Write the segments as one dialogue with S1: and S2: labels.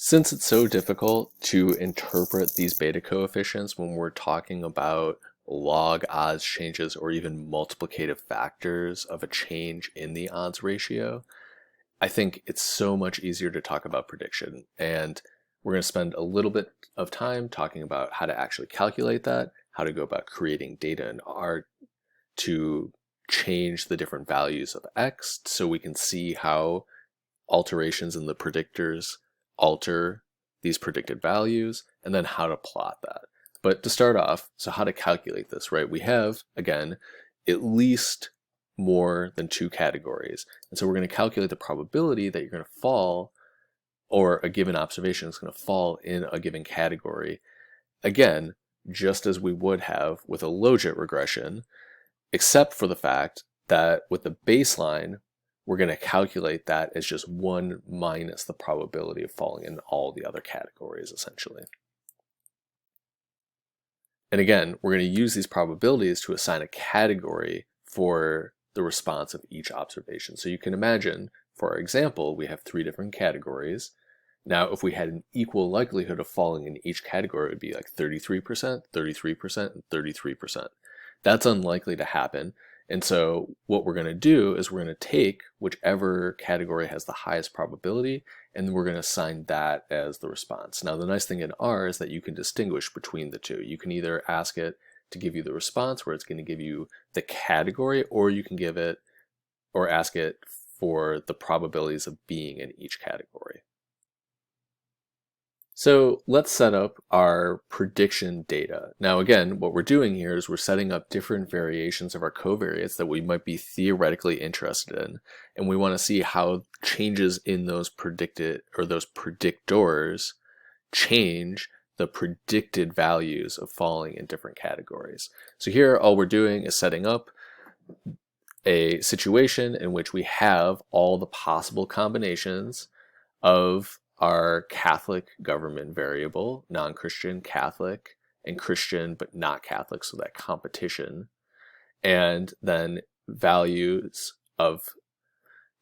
S1: Since it's so difficult to interpret these beta coefficients when we're talking about log odds changes or even multiplicative factors of a change in the odds ratio, I think it's so much easier to talk about prediction. And we're going to spend a little bit of time talking about how to actually calculate that, how to go about creating data in R to change the different values of X so we can see how alterations in the predictors alter these predicted values, and then how to plot that. But to start off, so how to calculate this, right? We have, again, at least more than two categories. And so we're going to calculate the probability that you're going to fall, or a given observation is going to fall in a given category. Again, just as we would have with a logit regression, except for the fact that with the baseline, we're going to calculate that as just 1 minus the probability of falling in all the other categories, essentially. And again, we're going to use these probabilities to assign a category for the response of each observation. So you can imagine, for our example, we have 3 different categories. Now, if we had an equal likelihood of falling in each category, it would be like 33%, 33%, and 33%. That's unlikely to happen. And so what we're going to do is we're going to take whichever category has the highest probability, and we're going to assign that as the response. Now, the nice thing in R is that you can distinguish between the two. You can either ask it to give you the response, where it's going to give you the category, or you can give it or ask it for the probabilities of being in each category. So let's set up our prediction data. Now again, what we're doing here is we're setting up different variations of our covariates that we might be theoretically interested in, and we want to see how changes in those predicted or those predictors change the predicted values of falling in different categories. So here all we're doing is setting up a situation in which we have all the possible combinations of our Catholic government variable, non-Christian, Catholic, and Christian but not Catholic, so that competition, and then values of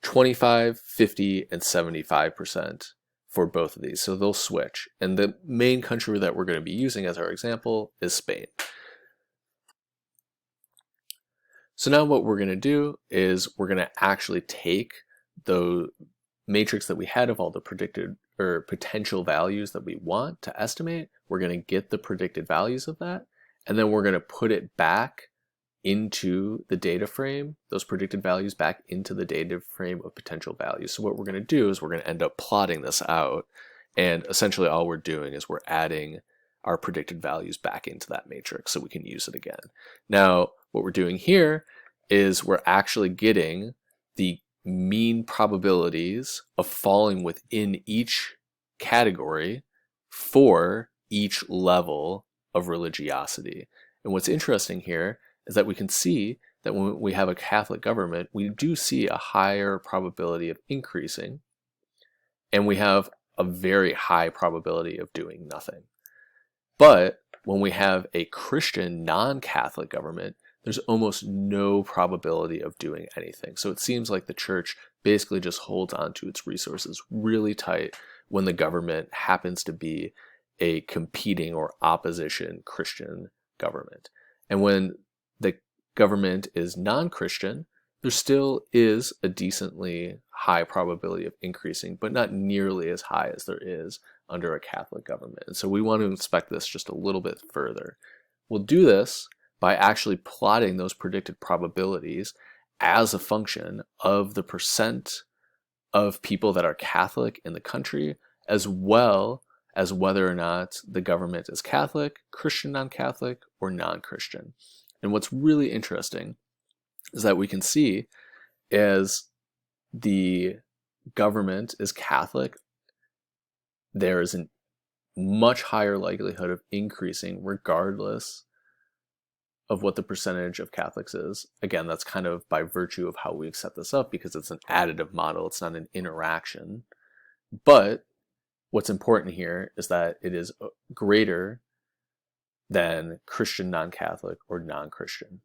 S1: 25, 50, and 75% for both of these. So they'll switch. And the main country that we're going to be using as our example is Spain. So now what we're going to do is we're going to actually take the matrix that we had of all the predicted or potential values that we want to estimate. We're going to get the predicted values of that, and then we're going to put it back into the data frame, those predicted values back into the data frame of potential values. So what we're going to do is we're going to end up plotting this out, and essentially all we're doing is we're adding our predicted values back into that matrix so we can use it again. Now, what we're doing here is we're actually getting the mean probabilities of falling within each category for each level of religiosity. And what's interesting here is that we can see that when we have a Catholic government, we do see a higher probability of increasing, and we have a very high probability of doing nothing. But when we have a Christian non-Catholic government, there's almost no probability of doing anything. So it seems like the church basically just holds on to its resources really tight when the government happens to be a competing or opposition Christian government. And when the government is non-Christian, there still is a decently high probability of increasing, but not nearly as high as there is under a Catholic government. And so we want to inspect this just a little bit further. We'll do this by actually plotting those predicted probabilities as a function of the percent of people that are Catholic in the country, as well as whether or not the government is Catholic, Christian non-Catholic, or non-Christian. And what's really interesting is that we can see as the government is Catholic, there is a much higher likelihood of increasing regardless of what the percentage of Catholics is. Again, that's kind of by virtue of how we set this up because it's an additive model, it's not an interaction. But what's important here is that it is greater than Christian non-Catholic or non-Christian.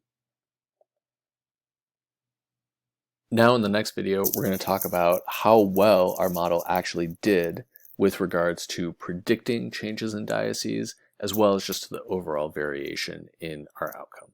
S1: Now in the next video, we're going to talk about how well our model actually did with regards to predicting changes in diases, as well as just the overall variation in our outcome.